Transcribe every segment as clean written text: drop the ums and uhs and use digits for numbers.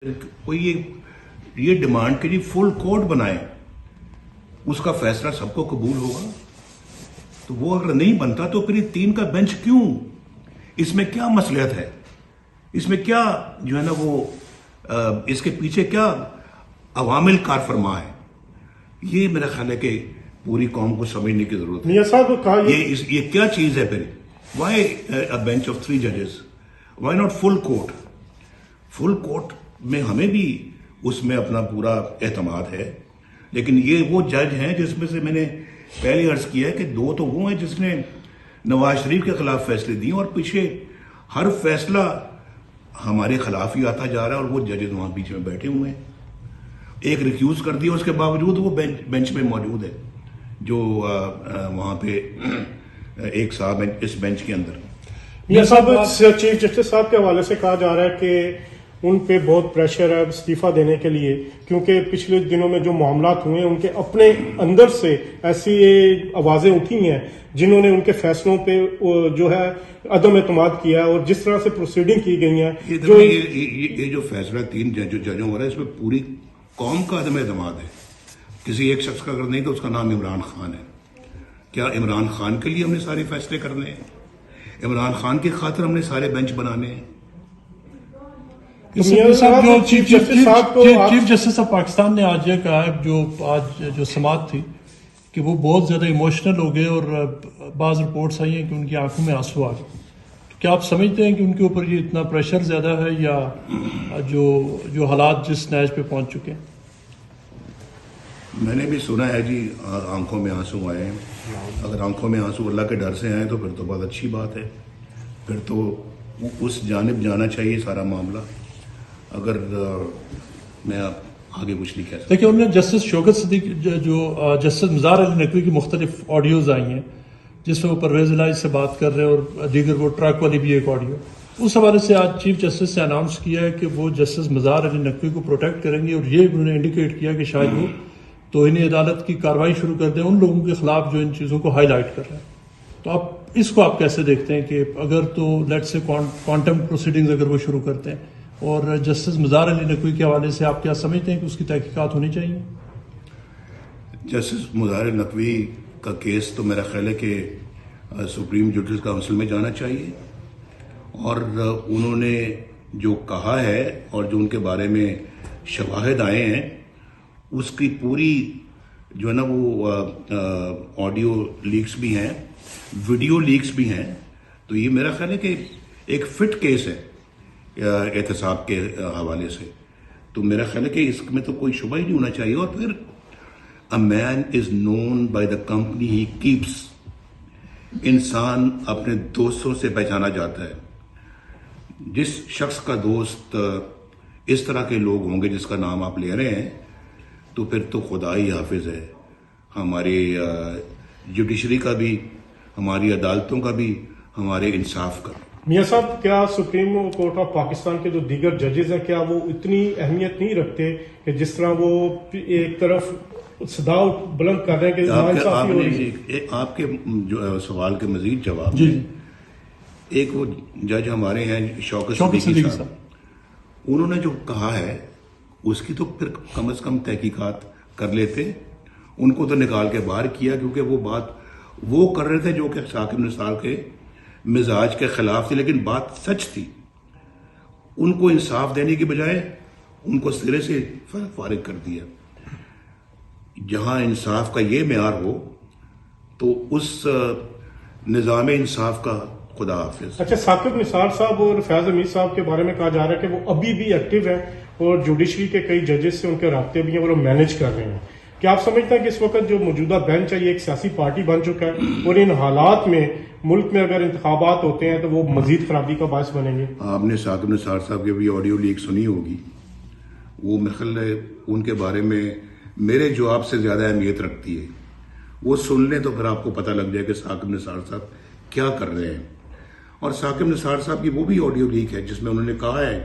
कोई ये डिमांड के लिए फुल कोर्ट बनाए, उसका फैसला सबको कबूल होगा। तो वो अगर नहीं बनता तो फिर ये 3 का बेंच क्यों? इसमें क्या मसलियत है? इसमें क्या जो है ना वो इसके पीछे क्या अवामिल कार फरमा है? ये मेरा ख्याल है कि पूरी कौम को समझने की जरूरत है। मियां साहब कहा ये क्या चीज है फिर? वाई अ बेंच ऑफ 3 जजेस? Why not full court? Full court में हमें भी उसमें अपना पूरा एतमाद है, लेकिन ये वो जज हैं जिसमें से मैंने पहले अर्ज किया है कि 2 तो वो हैं जिसने नवाज शरीफ के खिलाफ फैसले दिए और पीछे हर फैसला हमारे खिलाफ ही आता जा रहा है और वो जजेस वहां बीच में बैठे हुए हैं। एक रिक्यूज कर दिया, उसके बावजूद वो बेंच में मौजूद है, जो वहां पे एक साहब इस बेंच के अंदर। मियां साहब चीफ जस्टिस साहब के हवाले से कहा जा रहा है कि उन पे बहुत प्रेशर है इस्तीफा देने के लिए, क्योंकि पिछले दिनों में जो मामला हुए हैं उनके अपने अंदर से ऐसी आवाजें उठी हैं जिन्होंने उनके फैसलों पे जो है अदम एतमाद किया है और जिस तरह से प्रोसीडिंग की गई है। ये जो फैसला 3 जजों हो रहा है, इसमें पूरी कौम का अदम एतमाद है। किसी एक शख्स का अगर नहीं तो उसका नाम इमरान खान है। क्या इमरान खान के लिए हमने सारे फैसले करने हैं? इमरान खान की खातिर हमने सारे बेंच बनाने हैं? चीफ जस्टिस ऑफ पाकिस्तान ने आज ये कहा है, जो समाअत थी, कि वो बहुत ज्यादा इमोशनल हो गए और बाज रिपोर्ट्स आई हैं कि उनकी आंखों में आंसू आ गए। तो क्या आप समझते हैं कि उनके ऊपर ये इतना प्रेशर ज्यादा है या जो हालात जिस नैज पे पहुंच चुके हैं? मैंने भी सुना है जी, आंखों में आंसू आए हैं। अगर आंखों में आंसू अल्लाह के डर से आए तो फिर तो बहुत अच्छी बात है, फिर तो उस जानिब जाना चाहिए सारा मामला। अगर मैं आगे कुछ नहीं कह सकता। देखिए, उन्होंने जस्टिस शौकत सिद्दीक जो जस्टिस मज़ार अली नकवी की मुख्तलिफ ऑडियोज आई हैं जिसमें वो परवेज इलाही से बात कर रहे हैं और दीगर वो ट्रक वाली भी एक ऑडियो, उस हवाले से आज चीफ जस्टिस ने अनाउंस किया है कि वो जस्टिस मज़ार अली नकवी को प्रोटेक्ट करेंगे और ये उन्होंने इंडिकेट किया कि शायद वो तौहीन अदालत की कार्रवाई शुरू कर दें उन लोगों के खिलाफ जो इन चीज़ों को हाईलाइट कर रहे हैं। तो आप कैसे देखते हैं कि अगर तो लेट से क्वांटम प्रोसीडिंग्स अगर वो शुरू करते हैं, और जस्टिस मज़ार अली नकवी के हवाले से आप क्या समझते हैं कि उसकी तहकीकात होनी चाहिए? जस्टिस मज़ार अली नकवी का केस तो मेरा ख्याल है कि सुप्रीम जुडिशल काउंसिल में जाना चाहिए, और उन्होंने जो कहा है और जो उनके बारे में शवाहिद आए हैं उसकी पूरी जो है ना वो ऑडियो लीक्स भी हैं, वीडियो लीक्स भी हैं। तो ये मेरा ख्याल है कि एक फिट केस है एहतसाब के हवाले से। तो मेरा ख्याल है कि इसमें तो कोई शुबा ही नहीं होना चाहिए। और फिर a man is known by the company he keeps. इंसान अपने दोस्तों से पहचाना जाता है। जिस शख्स का दोस्त इस तरह के लोग होंगे जिसका नाम आप ले रहे हैं, तो फिर तो खुदा ही हाफिज है हमारी जुडिशरी का भी, हमारी अदालतों का भी, हमारे इंसाफ का। मियां साहब, क्या सुप्रीम कोर्ट ऑफ पाकिस्तान के जो दीगर जजेस हैं क्या वो इतनी अहमियत नहीं रखते कि जिस तरह वो एक तरफ सदा बुलंद कर रहे हैं कि आपके जो सवाल के मजीद जवाब जी। एक वो जज हमारे हैं शौकत सिद्दीकी साहब, उन्होंने जो कहा है उसकी तो फिर कम से कम तहकीकात कर लेते। उनको तो निकाल के बाहर किया क्योंकि वो बात वो कर रहे थे जो कि साकिब निसार के मिजाज के खिलाफ थी, लेकिन बात सच थी। उनको इंसाफ देने की बजाय उनको सिरे से फारिग कर दिया। जहां इंसाफ का ये मेयार हो तो उस निजाम इंसाफ का खुदा हाफिज। अच्छा, साकिब निसार साहब और फैज हमीद साहब के बारे में कहा जा रहा है कि वो अभी भी एक्टिव है और जुडिशरी के कई जजेस से उनके राब्ते भी हैं और वो मैनेज कर रहे हैं। क्या आप समझते हैं कि इस वक्त जो मौजूदा बेंच है ये एक सियासी पार्टी बन चुका है और इन हालात में मुल्क में अगर इंतखाबात होते हैं तो वो मजीद खराबी का बायस बनेंगे? आपने साकिब निसार साहब की भी ऑडियो लीक सुनी होगी। वो मेरे उनके बारे में मेरे जवाब से ज्यादा अहमियत रखती है। वो सुन लें तो फिर आपको पता लग जाए कि साकिब निसार साहब क्या कर रहे हैं। और साकिब निसार साहब की वो भी ऑडियो लीक है जिसमें उन्होंने कहा है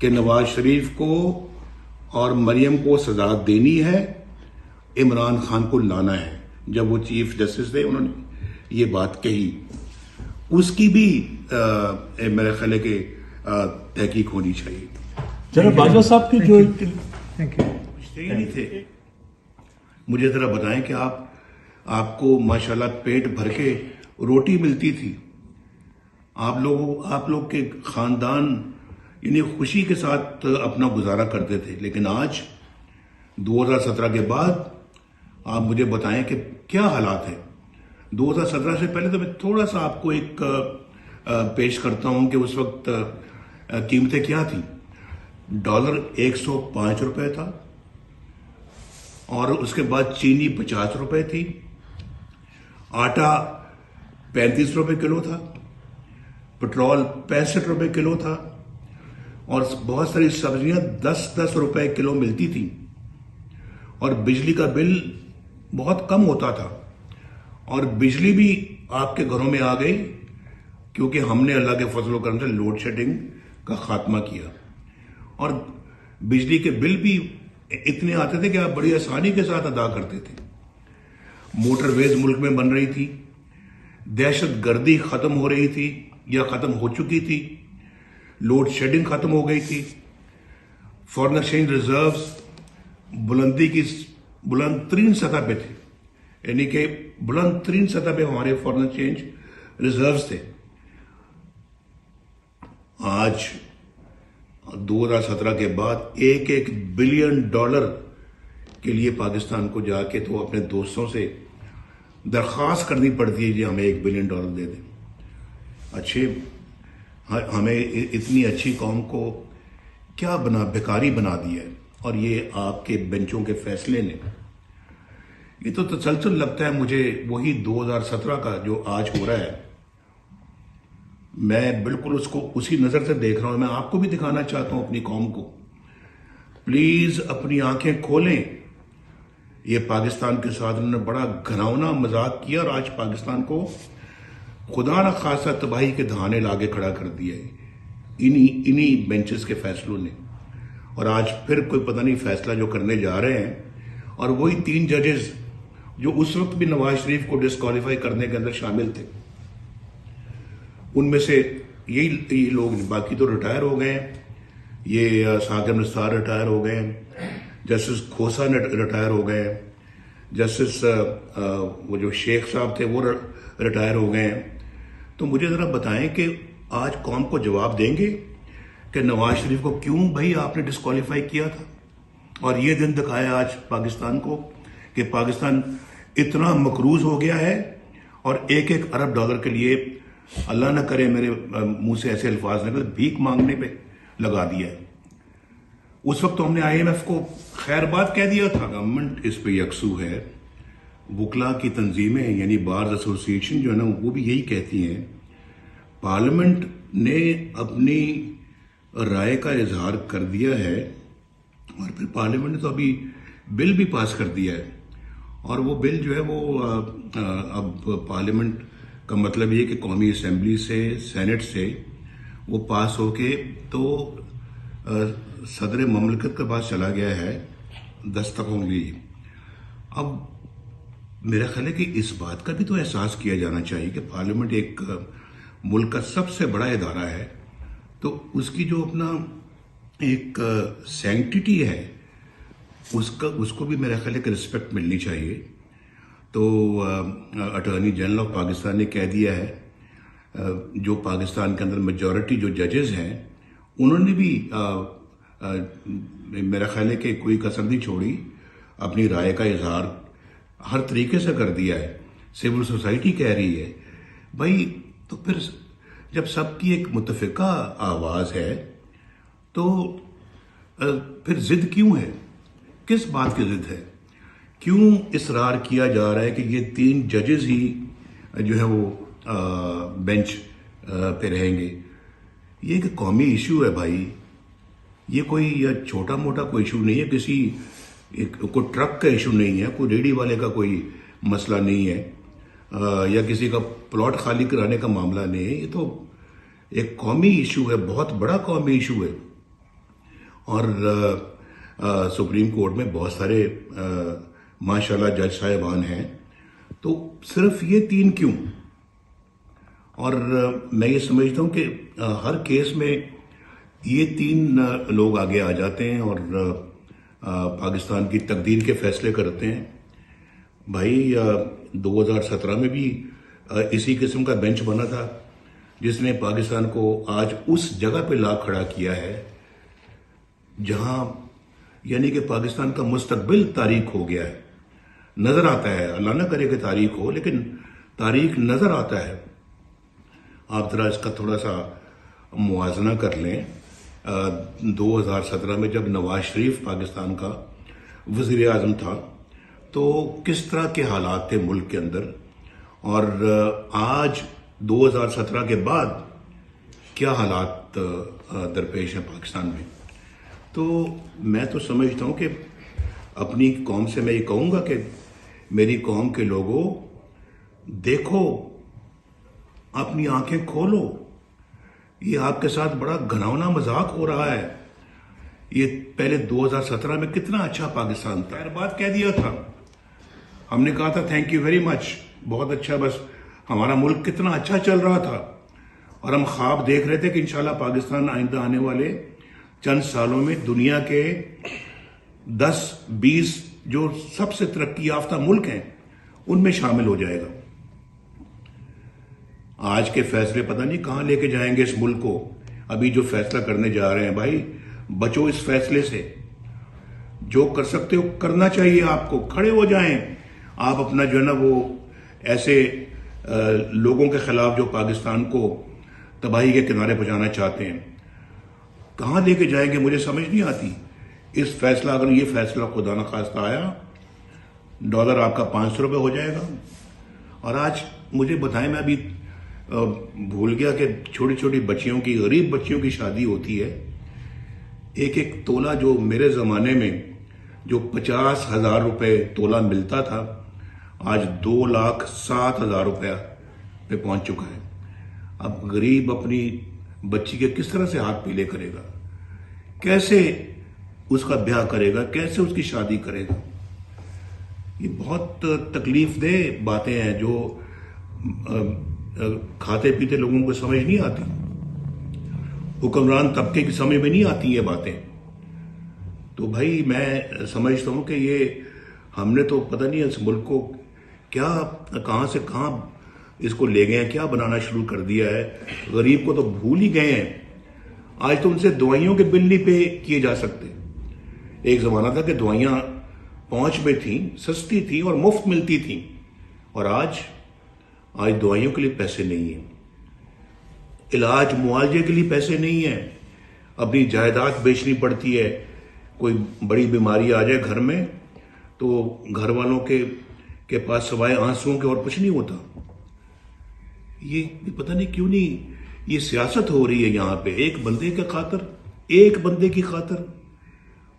कि नवाज शरीफ को और मरियम को सजा देनी है, इमरान खान को लाना है। जब वो चीफ जस्टिस थे उन्होंने ये बात कही। उसकी भी मेरे ख्याल है कि तहकीक होनी चाहिए। जरा बाजवा साहब की जो थैंक यू। पूछते ही नहीं थे। मुझे जरा बताएं कि आपको माशाल्लाह पेट भर के रोटी मिलती थी, आप लोग के खानदान यानी खुशी के साथ अपना गुजारा करते थे। लेकिन आज 2017 के बाद आप मुझे बताएं कि क्या हालात है। 2017 से पहले तो मैं थोड़ा सा आपको एक पेश करता हूं कि उस वक्त कीमतें क्या थी। डॉलर 105 रुपए था और उसके बाद चीनी 50 रुपए थी, आटा 35 रुपए किलो था, पेट्रोल 65 रुपए किलो था और बहुत सारी सब्जियां 10-10 रुपए किलो मिलती थी और बिजली का बिल बहुत कम होता था। और बिजली भी आपके घरों में आ गई क्योंकि हमने अल्लाह के फजल करम से लोड शेडिंग का खात्मा किया और बिजली के बिल भी इतने आते थे कि आप बड़ी आसानी के साथ अदा करते थे। मोटरवेज मुल्क में बन रही थी, दहशत गर्दी खत्म हो रही थी या खत्म हो चुकी थी, लोड शेडिंग खत्म हो गई थी, फॉरेन एक्सचेंज रिजर्व्स बुलंदी की बुलंद तरीन सतह पे थे, यानी कि बुलंद तरीन सतह पे हमारे फॉरेन एक्सचेंज रिजर्व्स थे। आज 2017 के बाद $1 बिलियन के लिए पाकिस्तान को जाके तो अपने दोस्तों से दरख्वास्त करनी पड़ती है जी हमें $1 बिलियन दे दें। हमें इतनी अच्छी कौम को क्या भिखारी बना दिया है। और ये आपके बेंचों के फैसले ने, ये तो तसलसल लगता है मुझे वही 2017 का जो आज हो रहा है। मैं बिल्कुल उसको उसी नजर से देख रहा हूं। मैं आपको भी दिखाना चाहता हूं अपनी कौम को। प्लीज अपनी आंखें खोलें। ये पाकिस्तान के साथ उन्होंने बड़ा घिनौना मजाक किया और आज पाकिस्तान को खुदा न खासा तबाही के दहाने लाके खड़ा कर दिया है इन्हीं बेंचेस के फैसलों ने। और आज फिर कोई पता नहीं फैसला जो करने जा रहे हैं और वही 3 जजेस जो उस वक्त भी नवाज शरीफ को डिस्क्वालीफाई करने के अंदर शामिल थे, उनमें से यही लोग, बाकी तो रिटायर हो गए हैं। ये साकिब निसार रिटायर हो गए हैं, जस्टिस खोसा रिटायर हो गए हैं, जस्टिस वो जो शेख साहब थे वो रिटायर हो गए हैं। तो मुझे जरा बताएं कि आज कौम को जवाब देंगे कि नवाज शरीफ को क्यों भाई आपने डिस्क्वालीफाई किया था। और ये दिन दिखाया आज पाकिस्तान को कि पाकिस्तान इतना मकरूज हो गया है और $1 अरब के लिए अल्लाह न करे मेरे मुंह से ऐसे अल्फाज निकले, भीख मांगने पे लगा दिया है। उस वक्त तो हमने IMF को खैरबाद कह दिया था। गवर्नमेंट इस पे यकसू है। वकला की तंजीमें यानी बार्स एसोसिएशन जो है ना वो भी यही कहती हैं। पार्लियामेंट ने अपनी राय का इजहार कर दिया है और फिर पार्लियामेंट ने तो अभी बिल भी पास कर दिया है और वो बिल जो है वो अब पार्लियामेंट का मतलब ये कि कौमी असेंबली से, सेनेट से वो पास होके तो सदर ममलकत के पास चला गया है दस्तखतों के लिए। अब मेरा ख्याल है कि इस बात का भी तो एहसास किया जाना चाहिए कि पार्लियामेंट एक मुल्क का सबसे बड़ा इदारा है, तो उसकी जो अपना एक सैंक्टिटी है उसको भी मेरा ख्याल है कि रिस्पेक्ट मिलनी चाहिए। तो अटॉर्नी जनरल ऑफ पाकिस्तान ने कह दिया है, जो पाकिस्तान के अंदर मेजॉरिटी जो जजेस हैं उन्होंने भी मेरा ख्याल है कि कोई कसर नहीं छोड़ी, अपनी राय का इजहार हर तरीके से कर दिया है। सिविल सोसाइटी कह रही है भाई, तो फिर जब सबकी एक मुत्तफिका आवाज है तो फिर जिद क्यों है, किस बात की जिद है, क्यों इसरार किया जा रहा है कि ये 3 जजेस ही जो है वो बेंच पे रहेंगे। ये एक कौमी इशू है भाई, ये कोई छोटा मोटा कोई इशू नहीं है, कोई ट्रक का इशू नहीं है, कोई रेडी वाले का कोई मसला नहीं है या किसी का प्लॉट खाली कराने का मामला नहीं है। ये तो एक कौमी इशू है, बहुत बड़ा कौमी इशू है। और सुप्रीम कोर्ट में बहुत सारे माशाल्लाह जज साहिबान हैं, तो सिर्फ ये 3 क्यों। और मैं ये समझता हूं कि हर केस में ये 3 लोग आगे आ जाते हैं और पाकिस्तान की तकदीर के फैसले करते हैं। भाई 2017 में भी इसी किस्म का बेंच बना था जिसने पाकिस्तान को आज उस जगह पे ला खड़ा किया है जहां यानी कि पाकिस्तान का मुस्तकबिल तारीख हो गया है, नजर आता है। अल्लाह ना करे कि तारीख हो, लेकिन तारीख नजर आता है। आप जरा इसका थोड़ा सा मुआजना कर लें। 2017 में जब नवाज शरीफ पाकिस्तान का वजीर आजम था तो किस तरह के हालात थे मुल्क के अंदर, और आज 2017 के बाद क्या हालात दरपेश हैं पाकिस्तान में। तो मैं तो समझता हूं कि अपनी कौम से मैं ये कहूंगा कि मेरी कौम के लोगों, देखो, अपनी आंखें खोलो। ये आपके साथ बड़ा घिनौना मजाक हो रहा है। ये पहले 2017 में कितना अच्छा पाकिस्तान था, बात कह दिया था, हमने कहा था थैंक यू वेरी मच, बहुत अच्छा, बस हमारा मुल्क कितना अच्छा चल रहा था और हम ख्वाब देख रहे थे कि इंशाल्लाह पाकिस्तान आइंदा आने वाले चंद सालों में दुनिया के 10-20 जो सबसे तरक्की याफ्ता मुल्क हैं उनमें शामिल हो जाएगा। आज के फैसले पता नहीं कहां लेके जाएंगे इस मुल्क को। अभी जो फैसला करने जा रहे हैं, भाई बचो इस फैसले से। जो कर सकते हो करना चाहिए, आपको खड़े हो जाएं। आप अपना जो है ना वो ऐसे लोगों के खिलाफ जो पाकिस्तान को तबाही के किनारे पहुंचाना चाहते हैं, कहां लेके जाएंगे मुझे समझ नहीं आती। इस फैसला, अगर ये फैसला खुदा न खास्ता आया, डॉलर आपका 500 रुपये हो जाएगा। और आज मुझे बताएं, मैं अभी भूल गया कि छोटी छोटी बच्चियों की, गरीब बच्चियों की शादी होती है। एक एक तोला जो मेरे जमाने में जो 50,000 रुपये तोला मिलता था, आज 2,07,000 रुपया पे पहुंच चुका है। अब गरीब अपनी बच्ची के किस तरह से हाथ पीले करेगा, कैसे उसका ब्याह करेगा, कैसे उसकी शादी करेगा। ये बहुत तकलीफ देह बातें हैं जो खाते पीते लोगों को समझ नहीं आती, हुक्मरान तबके की समझ में नहीं आती ये बातें। तो भाई मैं समझता हूं कि ये हमने तो पता नहीं इस मुल्क को क्या कहां से कहां इसको ले गए हैं, क्या बनाना शुरू कर दिया है। गरीब को तो भूल ही गए हैं। आज तो उनसे दवाइयों के बिल नहीं पे किए जा सकते। एक जमाना था कि दवाइयां पहुंच में थी, सस्ती थी और मुफ्त मिलती थी, और आज दवाइयों के लिए पैसे नहीं है, इलाज मुआवजे के लिए पैसे नहीं है, अपनी जायदाद बेचनी पड़ती है। कोई बड़ी बीमारी आ जाए घर में तो घर वालों के पास सवाए आंसुओं के और कुछ नहीं होता। ये पता नहीं क्यों नहीं ये सियासत हो रही है यहाँ पे। एक बंदे की खातर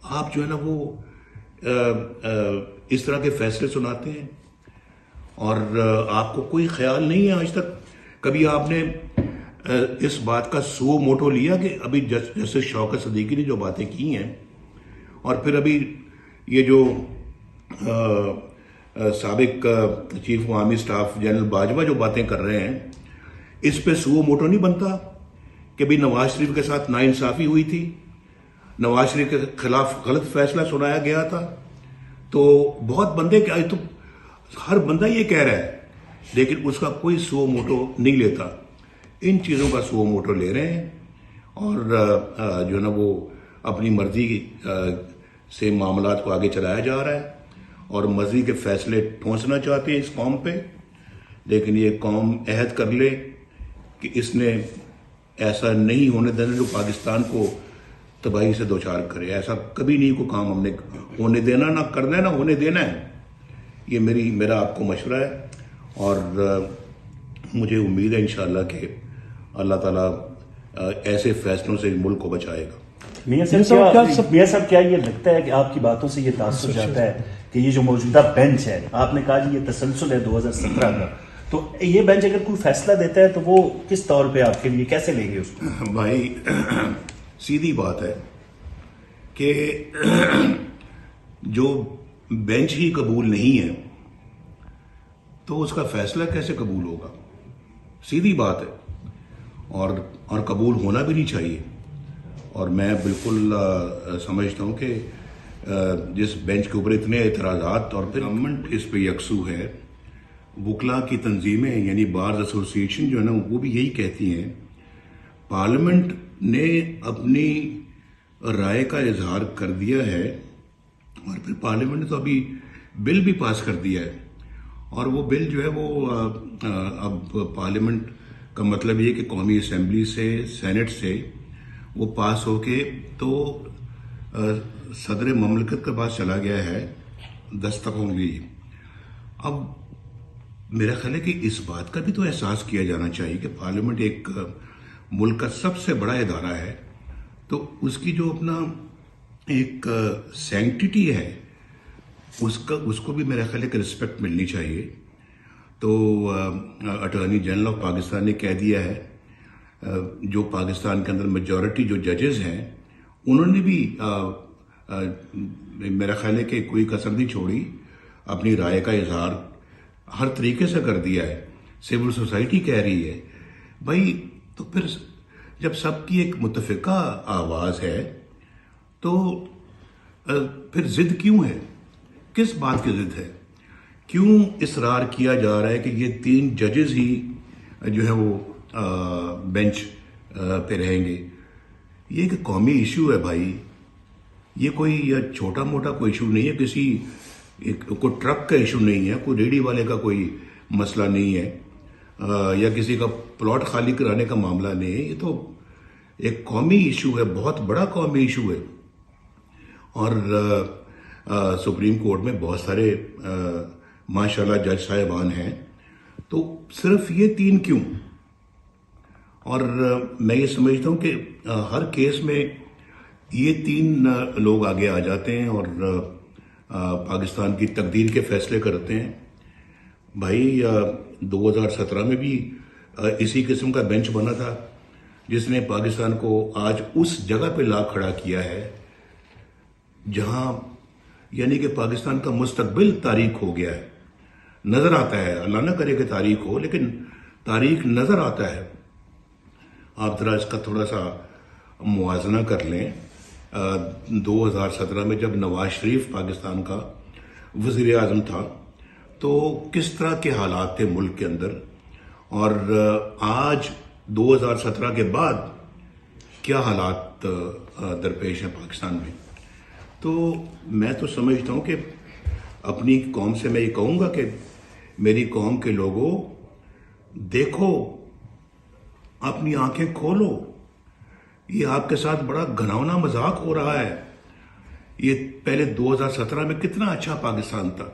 आप जो है ना वो इस तरह के फैसले सुनाते हैं, और आपको कोई ख्याल नहीं है आज तक कभी आपने इस बात का सो मोटो लिया कि अभी जैसे शौकत सदीकी ने जो बातें की हैं, और फिर अभी ये जो साबिक chief of army staff general Bajwa जो बातें कर रहे हैं, इस पे सो मोटो नहीं बनता कि भाई नवाज शरीफ के साथ नाइंसाफी हुई थी, नवाज शरीफ के खिलाफ गलत फैसला सुनाया गया था। तो बहुत बंदे के आज तो हर बंदा ये कह रहा है, लेकिन उसका कोई सो मोटो नहीं लेता। इन चीज़ों का सो मोटो ले रहे हैं और जो है ना वो अपनी मर्जी से मामलात को आगे चलाया जा रहा है और मर्जी के फैसले ठोंसना चाहते हैं इस कौम पे। लेकिन ये कौम अहद कर ले कि इसने ऐसा नहीं होने देना जो पाकिस्तान को तबाही से दोचार करे। ऐसा कभी नहीं को काम हमने होने देना, ना करना है, ना होने देना है। ये मेरा आपको मशवरा है, और मुझे उम्मीद है इंशाअल्लाह कि अल्लाह ताला ऐसे फैसलों से मुल्क को बचाएगा। मियां साहब, क्या ये लगता है कि आपकी बातों से ये तासुर जाता है कि ये जो मौजूदा बेंच है, आपने कहा जी ये तसलसल है 2017 का, तो ये बेंच अगर कोई फैसला देता है तो वो किस तौर पे आपके लिए कैसे लेंगे उसको? भाई सीधी बात है कि जो बेंच ही कबूल नहीं है तो उसका फैसला कैसे कबूल होगा? सीधी बात है, और कबूल होना भी नहीं चाहिए। और मैं बिल्कुल समझता हूँ कि जिस बेंच के ऊपर इतने एतराज़ात और फिर गवर्नमेंट इस पे यकसू है, वकला की तंजीमें यानी बार्स एसोसिएशन जो है ना वो भी यही कहती हैं, पार्लियामेंट ने अपनी राय का इजहार कर दिया है और फिर पार्लियामेंट ने तो अभी बिल भी पास कर दिया है और वो बिल जो है वो अब पार्लियामेंट का मतलब ये कि कौमी असेंबली से सेनेट से वो पास होके तो सदर ममलकत के पास चला गया है दस्तखत होंगी। अब मेरा ख्याल है कि इस बात का भी तो एहसास किया जाना चाहिए कि पार्लियामेंट एक मुल्क का सबसे बड़ा इदारा है, तो उसकी जो अपना एक सैंक्टिटी है उसको भी मेरा ख्याल है कि रिस्पेक्ट मिलनी चाहिए। तो अटॉर्नी जनरल ऑफ पाकिस्तान ने कह दिया है, जो पाकिस्तान के अंदर मेजॉरिटी जो जजेस हैं उन्होंने भी मेरा ख्याल है कि कोई कसर नहीं छोड़ी, अपनी राय का इजहार हर तरीके से कर दिया है। सिविल सोसाइटी कह रही है भाई, तो फिर जब सबकी एक मुतफिका आवाज है तो फिर जिद क्यों है, किस बात की जिद है, क्यों इसरार किया जा रहा है कि ये 3 जजेस ही जो है वो बेंच पे रहेंगे। ये एक कौमी इशू है भाई, ये कोई छोटा मोटा कोई इशू नहीं है, किसी कोई ट्रक का इशू नहीं है, कोई रेडी वाले का कोई मसला नहीं है, या किसी का प्लॉट खाली कराने का मामला नहीं है। ये तो एक कौमी इशू है, बहुत बड़ा कौमी इशू है। और सुप्रीम कोर्ट में बहुत सारे माशाल्लाह जज साहिबान हैं, तो सिर्फ ये 3 क्यों? और मैं ये समझता हूं कि हर केस में ये 3 लोग आगे आ जाते हैं और पाकिस्तान की तकदीर के फैसले करते हैं। भाई 2017 में भी इसी किस्म का बेंच बना था जिसने पाकिस्तान को आज उस जगह पे ला खड़ा किया है जहां यानी कि पाकिस्तान का मुस्तकबिल तारीख हो गया है, नजर आता है। अल्लाह ना करे कि तारीख हो, लेकिन तारीख नजर आता है। आप जरा इसका थोड़ा सा मुआजना कर लें। 2017 में जब नवाज शरीफ पाकिस्तान का वजीर आजम था तो किस तरह के हालात थे मुल्क के अंदर, और आज 2017 के बाद क्या हालात दरपेश हैं पाकिस्तान में। तो मैं तो समझता हूं कि अपनी कौम से मैं ये कहूंगा कि मेरी कौम के लोगों, देखो, अपनी आंखें खोलो, ये आपके साथ बड़ा घिनौना मजाक हो रहा है। ये पहले 2017 में कितना अच्छा पाकिस्तान था,